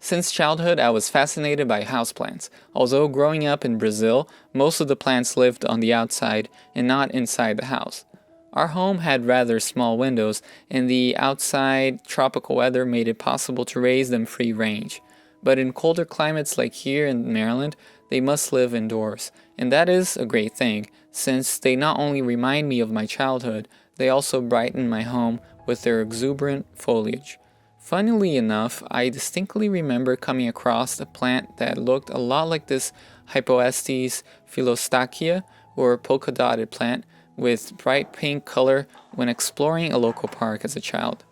Since childhood, I was fascinated by houseplants. Although growing up in Brazil, most of the plants lived on the outside and not inside the house. Our home had rather small windows, and the outside tropical weather made it possible to raise them free range. But in colder climates like here in Maryland, they must live indoors, and that is a great thing, since they not only remind me of my childhood, they also brighten my home with their exuberant foliage. Funnily enough, I distinctly remember coming across a plant that looked a lot like this Hypoestes philostachya, or polka-dotted plant, with bright pink color when exploring a local park as a child.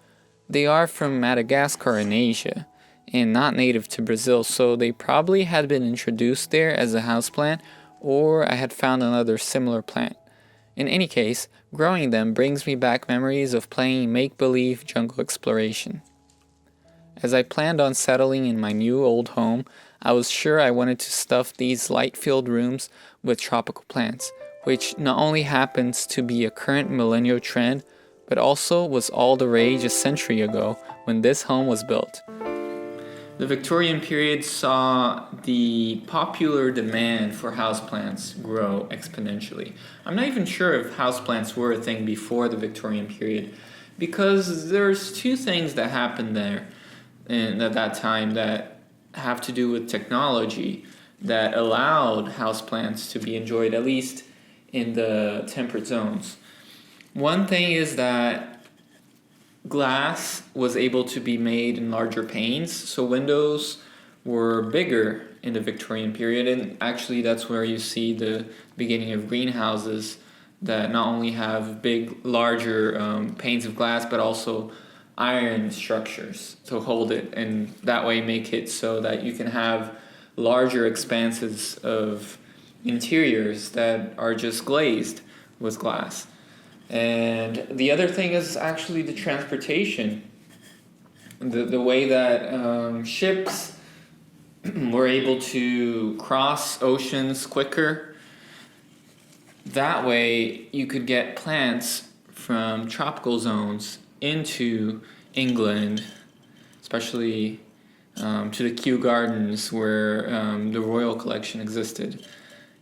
They are from Madagascar in Asia, and not native to Brazil, so they probably had been introduced there as a houseplant, or I had found another similar plant. In any case, growing them brings me back memories of playing make-believe jungle exploration. As I planned on settling in my new old home, I was sure I wanted to stuff these light-filled rooms with tropical plants, which not only happens to be a current millennial trend, but also was all the rage a century ago when this home was built. The Victorian period saw the popular demand for houseplants grow exponentially. I'm not even sure if houseplants were a thing before the Victorian period, because there's two things that happened there and at that time that have to do with technology that allowed houseplants to be enjoyed, at least in the temperate zones. One thing is that glass was able to be made in larger panes, so windows were bigger in the Victorian period, and actually that's where you see the beginning of greenhouses that not only have big, larger panes of glass, but also iron structures to hold it, and that way make it so that you can have larger expanses of interiors that are just glazed with glass. And the other thing is actually the transportation. The way that ships were able to cross oceans quicker. That way you could get plants from tropical zones into England, especially to the Kew Gardens where the Royal Collection existed.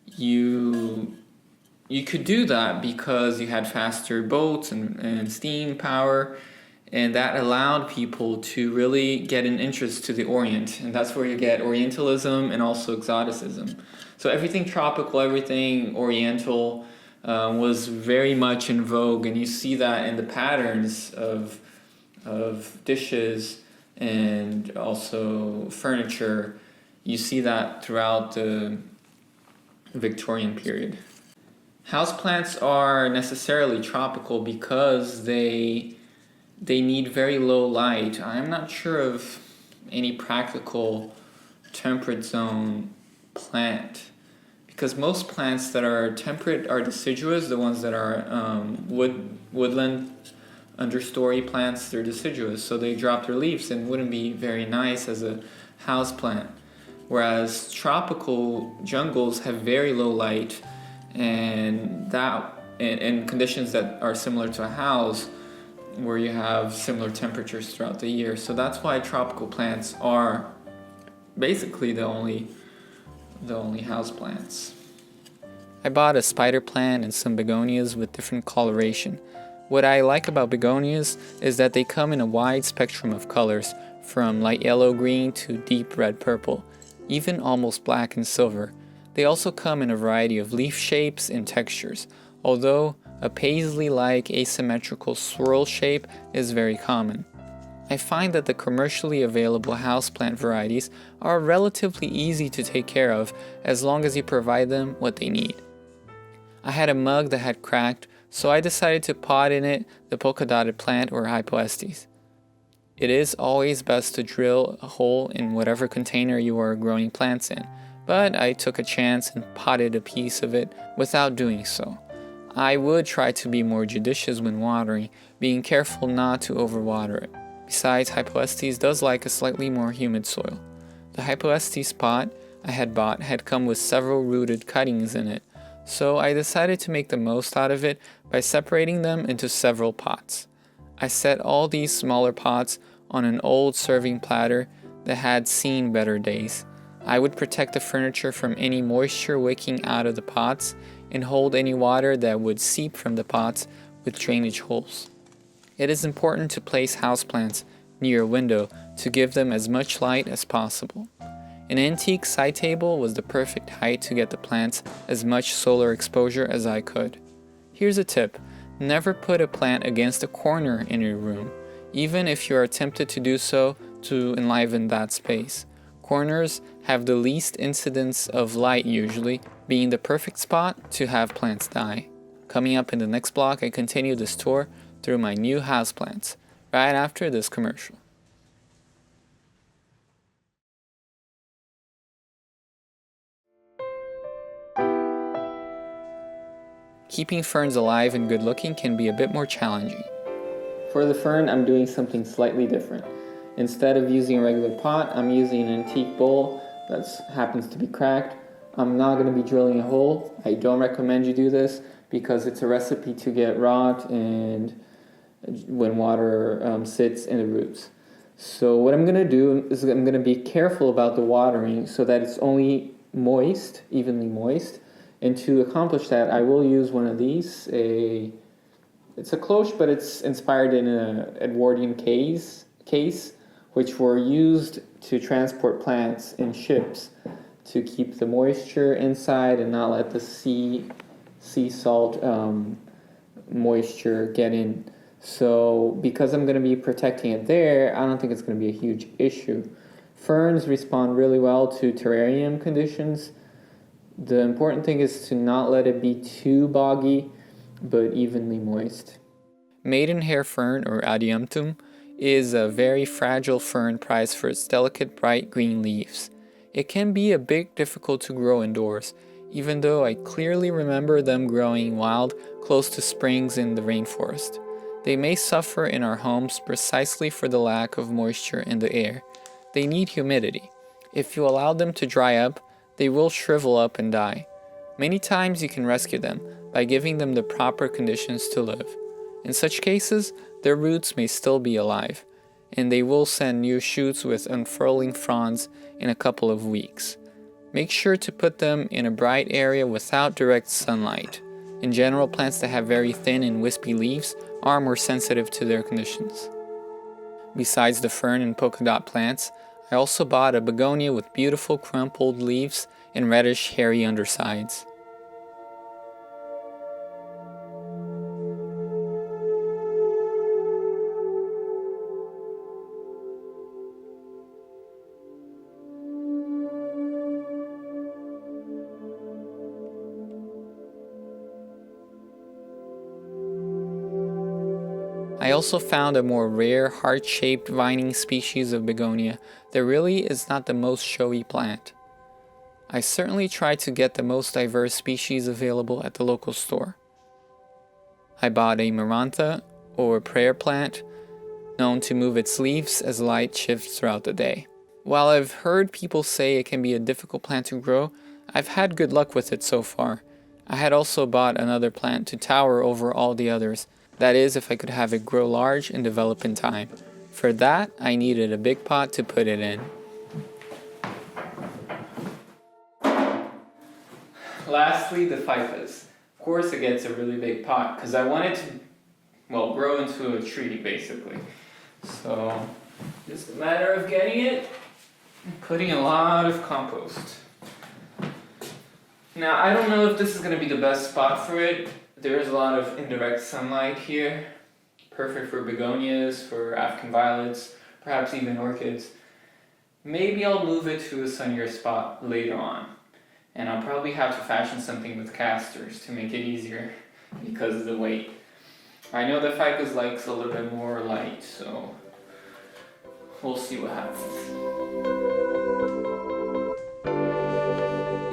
You could do that because you had faster boats and steam power, and that allowed people to really get an interest to the Orient, and that's where you get Orientalism and also exoticism. So everything tropical, everything Oriental was very much in vogue, and you see that in the patterns of dishes and also furniture. You see that throughout the Victorian period. Houseplants are necessarily tropical because they need very low light. I'm not sure of any practical temperate zone plant, because most plants that are temperate are deciduous. The ones that are woodland understory plants, they're deciduous, so they drop their leaves and wouldn't be very nice as a house plant. Whereas tropical jungles have very low light and conditions that are similar to a house where you have similar temperatures throughout the year. So that's why tropical plants are basically the only house plants. I bought a spider plant and some begonias with different coloration. What I like about begonias is that they come in a wide spectrum of colors, from light yellow-green to deep red-purple, even almost black and silver. They also come in a variety of leaf shapes and textures, although a paisley-like asymmetrical swirl shape is very common. I find that the commercially available houseplant varieties are relatively easy to take care of as long as you provide them what they need. I had a mug that had cracked, so I decided to pot in it the polka-dotted plant or Hypoestes. It is always best to drill a hole in whatever container you are growing plants in, but I took a chance and potted a piece of it without doing so. I would try to be more judicious when watering, being careful not to overwater it. Besides, Hypoestes does like a slightly more humid soil. The Hypoestes pot I had bought had come with several rooted cuttings in it, so I decided to make the most out of it by separating them into several pots. I set all these smaller pots on an old serving platter, that had seen better days. I would protect the furniture from any moisture wicking out of the pots and hold any water that would seep from the pots with drainage holes. It is important to place houseplants near a window to give them as much light as possible. An antique side table was the perfect height to get the plants as much solar exposure as I could. Here's a tip: never put a plant against a corner in your room, even if you are tempted to do so to enliven that space. Corners have the least incidence of light, usually being the perfect spot to have plants die. Coming up in the next block, I continue this tour through my new houseplants, right after this commercial. Keeping ferns alive and good looking can be a bit more challenging. For the fern, I'm doing something slightly different. Instead of using a regular pot, I'm using an antique bowl that happens to be cracked. I'm not going to be drilling a hole. I don't recommend you do this because it's a recipe to get rot and when water sits in the roots. So what I'm going to do is I'm going to be careful about the watering so that it's only moist, evenly moist. And to accomplish that, I will use one of these. It's a cloche, but it's inspired in an Edwardian case, which were used to transport plants in ships to keep the moisture inside and not let the sea salt moisture get in. So because I'm going to be protecting it there, I don't think it's going to be a huge issue. Ferns respond really well to terrarium conditions. The important thing is to not let it be too boggy, but evenly moist. Maidenhair fern, or adiantum, is a very fragile fern prized for its delicate bright green leaves. It can be a bit difficult to grow indoors, even though I clearly remember them growing wild close to springs in the rainforest. They may suffer in our homes precisely for the lack of moisture in the air. They need humidity. If you allow them to dry up, they will shrivel up and die. Many times you can rescue them by giving them the proper conditions to live. In such cases, their roots may still be alive, and they will send new shoots with unfurling fronds in a couple of weeks. Make sure to put them in a bright area without direct sunlight. In general, plants that have very thin and wispy leaves are more sensitive to their conditions. Besides the fern and polka dot plants, I also bought a begonia with beautiful crumpled leaves and reddish hairy undersides. I also found a more rare, heart-shaped vining species of begonia that really is not the most showy plant. I certainly tried to get the most diverse species available at the local store. I bought a marantha, or prayer plant, known to move its leaves as light shifts throughout the day. While I've heard people say it can be a difficult plant to grow, I've had good luck with it so far. I had also bought another plant to tower over all the others. That is, if I could have it grow large and develop in time. For that, I needed a big pot to put it in. Lastly, the ficus. Of course it gets a really big pot because I want it to, grow into a tree basically. So, just a matter of getting it and putting a lot of compost. Now, I don't know if this is going to be the best spot for it. There's a lot of indirect sunlight here, perfect for begonias, for African violets, perhaps even orchids. Maybe I'll move it to a sunnier spot later on, and I'll probably have to fashion something with casters to make it easier because of the weight. I know the ficus likes a little bit more light, so we'll see what happens.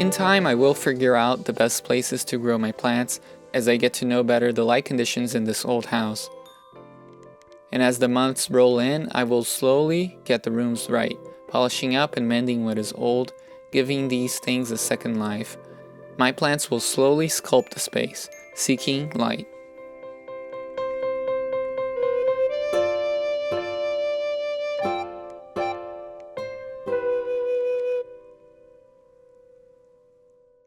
In time, I will figure out the best places to grow my plants as I get to know better the light conditions in this old house. And as the months roll in, I will slowly get the rooms right, polishing up and mending what is old, giving these things a second life. My plants will slowly sculpt the space, seeking light.